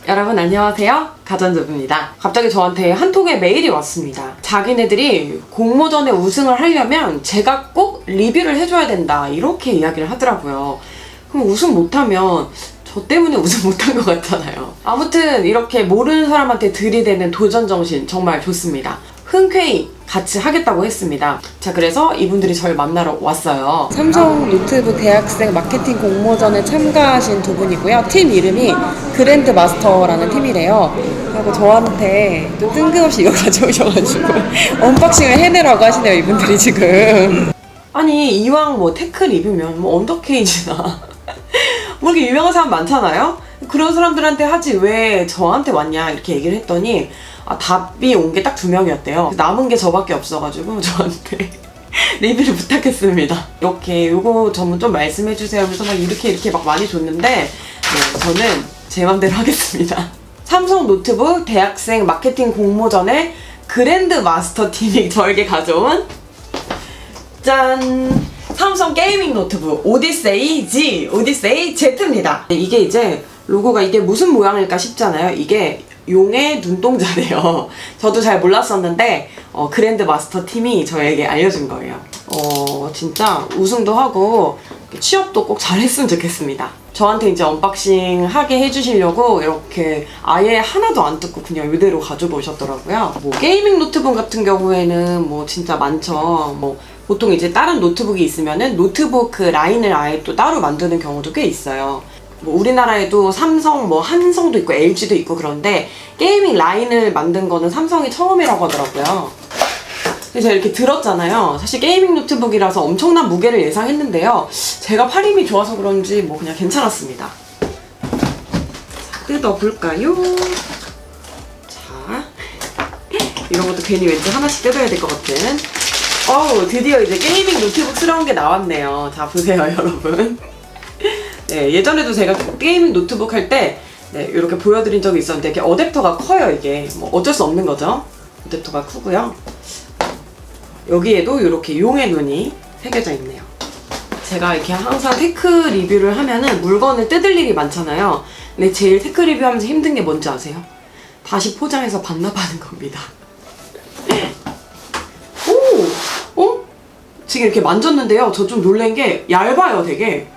여러분 안녕하세요. 가전주부입니다. 갑자기 저한테 한 통의 메일이 왔습니다. 자기네들이 공모전에 우승을 하려면 제가 꼭 리뷰를 해줘야 된다 이렇게 이야기를 하더라고요. 그럼 우승 못하면 저 때문에 우승 못한 것 같잖아요. 아무튼 이렇게 모르는 사람한테 들이대는 도전정신 정말 좋습니다. 흔쾌히 같이 하겠다고 했습니다. 자, 그래서 이분들이 저를 만나러 왔어요. 삼성 노트북 대학생 마케팅 공모전에 참가하신 두 분이고요. 팀 이름이 그랜드 마스터라는 팀이래요. 그리고 저한테 또 뜬금없이 이거 가져오셔가지고 언박싱을 해내라고 하시네요, 이분들이 지금. 아니, 이왕 뭐 테크 리뷰면 뭐 언더케이지나 뭐 이렇게 유명한 사람 많잖아요? 그런 사람들한테 하지 왜 저한테 왔냐 이렇게 얘기를 했더니 답이 온 게 딱 2명이었대요. 남은 게 저밖에 없어가지고 저한테 리뷰를 부탁했습니다. 이렇게 요거 전문 좀 말씀해주세요 하면서 막 이렇게 막 많이 줬는데 네, 저는 제 맘대로 하겠습니다. 삼성 노트북 대학생 마케팅 공모전에 그랜드 마스터 팀이 저에게 가져온 짠! 삼성 게이밍 노트북 오디세이 G, 오디세이 Z입니다. 이게 이제 로고가 이게 무슨 모양일까 싶잖아요. 이게 용의 눈동자래요. 저도 잘 몰랐었는데 그랜드 마스터 팀이 저에게 알려준 거예요. 진짜 우승도 하고 취업도 꼭 잘했으면 좋겠습니다. 저한테 이제 언박싱 하게 해주시려고 이렇게 아예 하나도 안 뜯고 그냥 이대로 가지고 오셨더라고요. 뭐 게이밍 노트북 같은 경우에는 뭐 진짜 많죠. 뭐 보통 이제 다른 노트북이 있으면은 노트북 그 라인을 아예 또 따로 만드는 경우도 꽤 있어요. 뭐 우리나라에도 삼성, 뭐 한성도 있고 LG도 있고 그런데 게이밍 라인을 만든 거는 삼성이 처음이라고 하더라고요. 그래서 제가 이렇게 들었잖아요. 사실 게이밍 노트북이라서 엄청난 무게를 예상했는데요. 제가 팔 힘이 좋아서 그런지 뭐 그냥 괜찮았습니다. 자, 뜯어볼까요? 자, 이런 것도 괜히 왠지 하나씩 뜯어야 될 것 같은. 드디어 이제 게이밍 노트북스러운 게 나왔네요. 자, 보세요, 여러분. 네, 예전에도 제가 게이밍 노트북 할 때 네, 이렇게 보여드린 적이 있었는데 이게 어댑터가 커요. 이게 뭐 어쩔 수 없는 거죠. 어댑터가 크고요. 여기에도 이렇게 용의 눈이 새겨져 있네요. 제가 이렇게 항상 테크 리뷰를 하면은 물건을 뜯을 일이 많잖아요. 근데 제일 테크 리뷰하면서 힘든 게 뭔지 아세요? 다시 포장해서 반납하는 겁니다. 지금 이렇게 만졌는데요. 저 좀 놀란 게 얇아요, 되게.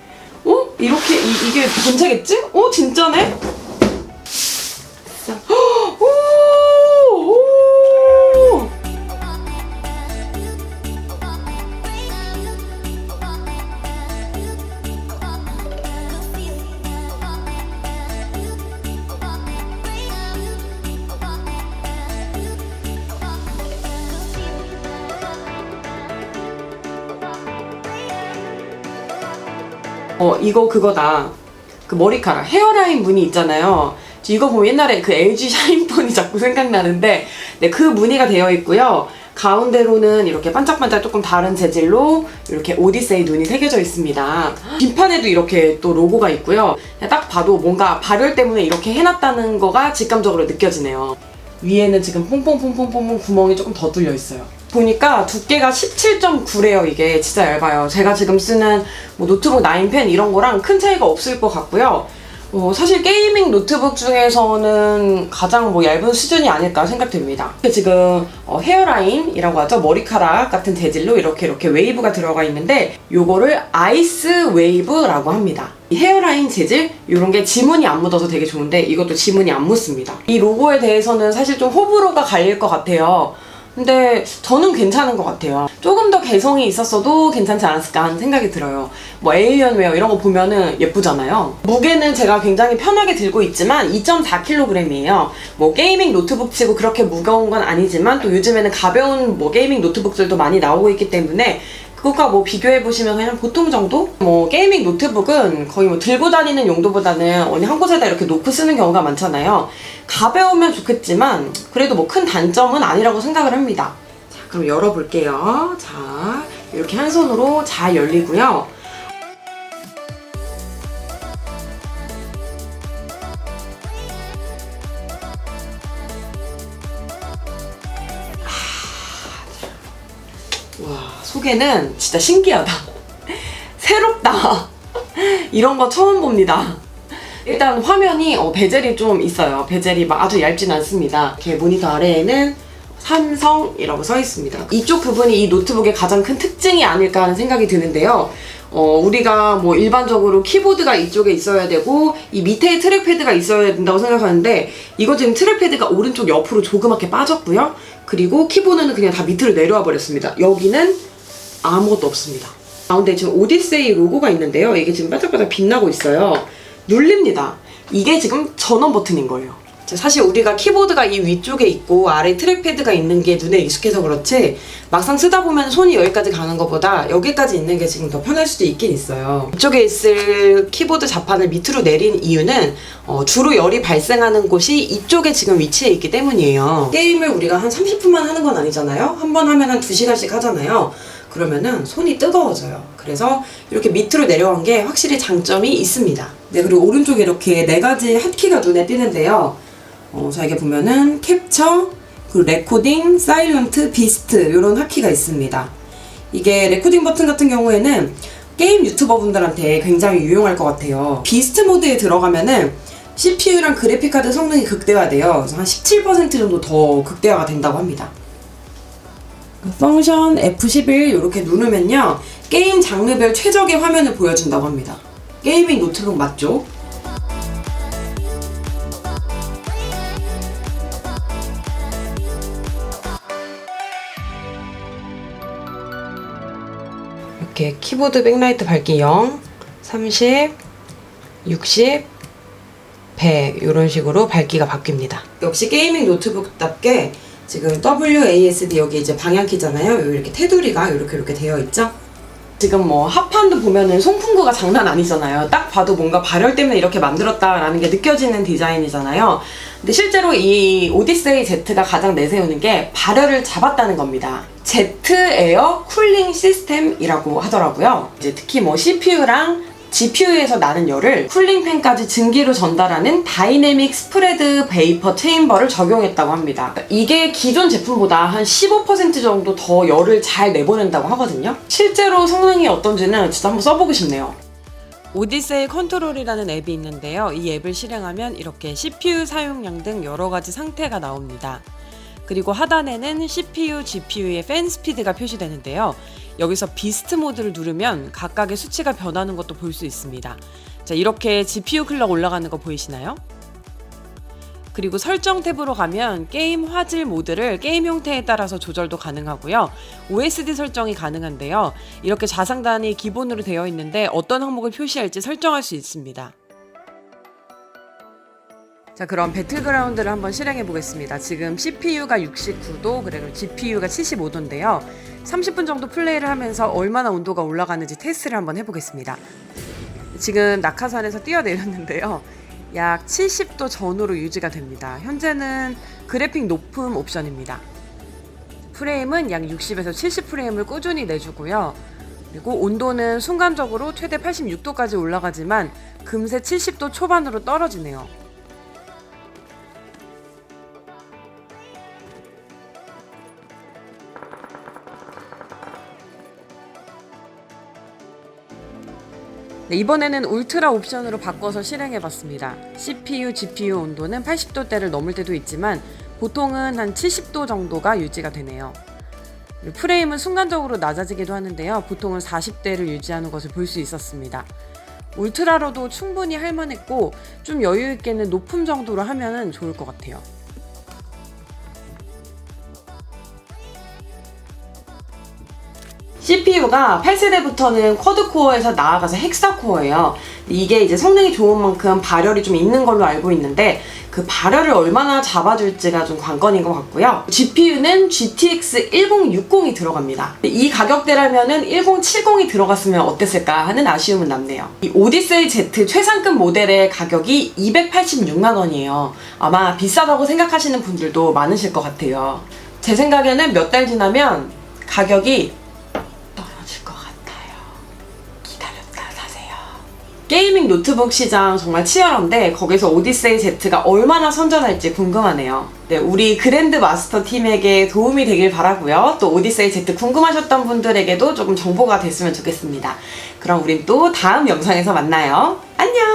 이렇게 이게 괜찮겠지? 진짜네? 이거 그거다. 그 머리카락, 헤어라인 무늬 있잖아요. 이거 보면 옛날에 그 LG 샤인폰이 자꾸 생각나는데, 네, 그 무늬가 되어 있고요. 가운데로는 이렇게 반짝반짝 조금 다른 재질로 이렇게 오디세이 눈이 새겨져 있습니다. 뒷판에도 이렇게 또 로고가 있고요. 딱 봐도 뭔가 발열 때문에 이렇게 해놨다는 거가 직감적으로 느껴지네요. 위에는 지금 퐁퐁퐁퐁퐁 구멍이 조금 더 뚫려 있어요. 보니까 두께가 17.9래요. 이게 진짜 얇아요. 제가 지금 쓰는 뭐 노트북 9펜 이런 거랑 큰 차이가 없을 것 같고요. 사실 게이밍 노트북 중에서는 가장 뭐 얇은 수준이 아닐까 생각됩니다. 지금 헤어라인이라고 하죠. 머리카락 같은 재질로 이렇게 웨이브가 들어가 있는데 요거를 아이스 웨이브라고 합니다. 이 헤어라인 재질 이런 게 지문이 안 묻어서 되게 좋은데 이것도 지문이 안 묻습니다. 이 로고에 대해서는 사실 좀 호불호가 갈릴 것 같아요. 근데 저는 괜찮은 것 같아요. 조금 더 개성이 있었어도 괜찮지 않았을까 하는 생각이 들어요. 뭐 에일리언웨어 이런 거 보면은 예쁘잖아요. 무게는 제가 굉장히 편하게 들고 있지만 2.4kg이에요. 뭐 게이밍 노트북 치고 그렇게 무거운 건 아니지만 또 요즘에는 가벼운 뭐 게이밍 노트북들도 많이 나오고 있기 때문에 그것과 뭐 비교해보시면 그냥 보통 정도? 뭐 게이밍 노트북은 거의 뭐 들고 다니는 용도보다는 어디 한 곳에다 이렇게 놓고 쓰는 경우가 많잖아요. 가벼우면 좋겠지만 그래도 뭐 큰 단점은 아니라고 생각을 합니다. 자, 그럼 열어볼게요. 자, 이렇게 한 손으로 잘 열리고요. 와, 소개는 진짜 신기하다. 새롭다. 이런 거 처음 봅니다. 일단 화면이 베젤이 좀 있어요. 베젤이 막 아주 얇진 않습니다. 이렇게 모니터 아래에는 삼성이라고 써 있습니다. 이쪽 부분이 이 노트북의 가장 큰 특징이 아닐까 하는 생각이 드는데요. 우리가 뭐 일반적으로 키보드가 이쪽에 있어야 되고 이 밑에 트랙패드가 있어야 된다고 생각하는데 이거 지금 트랙패드가 오른쪽 옆으로 조그맣게 빠졌고요. 그리고 키보드는 그냥 다 밑으로 내려와 버렸습니다. 여기는 아무것도 없습니다. 가운데 지금 오디세이 로고가 있는데요. 이게 지금 반짝반짝 빛나고 있어요. 눌립니다. 이게 지금 전원 버튼인 거예요. 사실 우리가 키보드가 이 위쪽에 있고 아래 트랙패드가 있는 게 눈에 익숙해서 그렇지 막상 쓰다 보면 손이 여기까지 가는 것보다 여기까지 있는 게 지금 더 편할 수도 있긴 있어요. 이쪽에 있을 키보드 자판을 밑으로 내린 이유는 주로 열이 발생하는 곳이 이쪽에 지금 위치해 있기 때문이에요. 게임을 우리가 한 30분만 하는 건 아니잖아요. 한 번 하면 한 2시간씩 하잖아요. 그러면은 손이 뜨거워져요. 그래서 이렇게 밑으로 내려간 게 확실히 장점이 있습니다. 네, 그리고 오른쪽에 이렇게 4가지 핫키가 눈에 띄는데요. 자, 이게 보면은 캡처, 그리고 레코딩, 사일런트, 비스트 이런 핫키가 있습니다. 이게 레코딩 버튼 같은 경우에는 게임 유튜버 분들한테 굉장히 유용할 것 같아요. 비스트 모드에 들어가면은 CPU랑 그래픽카드 성능이 극대화돼요. 그래서 한 17% 정도 더 극대화가 된다고 합니다. 펑션 F11 이렇게 누르면요. 게임 장르별 최적의 화면을 보여준다고 합니다. 게이밍 노트북 맞죠? 이렇게 키보드 백라이트 밝기 0, 30, 60, 100 이런 식으로 밝기가 바뀝니다. 역시 게이밍 노트북답게 지금 WASD 여기 이제 방향키잖아요. 이렇게 테두리가 이렇게 되어 있죠. 지금 뭐 합판도 보면은 송풍구가 장난 아니잖아요. 딱 봐도 뭔가 발열 때문에 이렇게 만들었다라는 게 느껴지는 디자인이잖아요. 근데 실제로 이 오디세이 Z가 가장 내세우는 게 발열을 잡았다는 겁니다. Z 에어 쿨링 시스템이라고 하더라고요. 이제 특히 뭐 CPU랑 GPU에서 나는 열을 쿨링팬까지 증기로 전달하는 다이내믹 스프레드 베이퍼 체인버를 적용했다고 합니다. 이게 기존 제품보다 한 15% 정도 더 열을 잘 내보낸다고 하거든요. 실제로 성능이 어떤지는 진짜 한번 써보고 싶네요. 오디세이 컨트롤이라는 앱이 있는데요. 이 앱을 실행하면 이렇게 CPU 사용량 등 여러가지 상태가 나옵니다. 그리고 하단에는 CPU, GPU의 팬 스피드가 표시되는데요. 여기서 비스트 모드를 누르면 각각의 수치가 변하는 것도 볼 수 있습니다. 자, 이렇게 GPU 클럭 올라가는 거 보이시나요? 그리고 설정 탭으로 가면 게임 화질 모드를 게임 형태에 따라서 조절도 가능하고요. OSD 설정이 가능한데요. 이렇게 좌상단이 기본으로 되어 있는데 어떤 항목을 표시할지 설정할 수 있습니다. 자, 그럼 배틀그라운드를 한번 실행해 보겠습니다. 지금 CPU가 69도, 그리고 GPU가 75도인데요. 30분 정도 플레이를 하면서 얼마나 온도가 올라가는지 테스트를 한번 해보겠습니다. 지금 낙하산에서 뛰어내렸는데요. 약 70도 전후로 유지가 됩니다. 현재는 그래픽 높음 옵션입니다. 프레임은 약 60에서 70프레임을 꾸준히 내주고요. 그리고 온도는 순간적으로 최대 86도까지 올라가지만 금세 70도 초반으로 떨어지네요. 네, 이번에는 울트라 옵션으로 바꿔서 실행해봤습니다. CPU, GPU 온도는 80도대를 넘을 때도 있지만 보통은 한 70도 정도가 유지가 되네요. 프레임은 순간적으로 낮아지기도 하는데요. 보통은 40대를 유지하는 것을 볼 수 있었습니다. 울트라로도 충분히 할만했고 좀 여유있게는 높음 정도로 하면 좋을 것 같아요. CPU가 8세대부터는 쿼드코어에서 나아가서 헥사코어예요. 이게 이제 성능이 좋은 만큼 발열이 좀 있는 걸로 알고 있는데 그 발열을 얼마나 잡아줄지가 좀 관건인 것 같고요. GPU는 GTX 1060이 들어갑니다. 이 가격대라면은 1070이 들어갔으면 어땠을까 하는 아쉬움은 남네요. 이 오디세이 Z 최상급 모델의 가격이 286만 원이에요. 아마 비싸다고 생각하시는 분들도 많으실 것 같아요. 제 생각에는 몇 달 지나면 가격이 게이밍 노트북 시장 정말 치열한데 거기서 오디세이 Z가 얼마나 선전할지 궁금하네요. 네, 우리 그랜드 마스터 팀에게 도움이 되길 바라고요. 또 오디세이 Z 궁금하셨던 분들에게도 조금 정보가 됐으면 좋겠습니다. 그럼 우린 또 다음 영상에서 만나요. 안녕!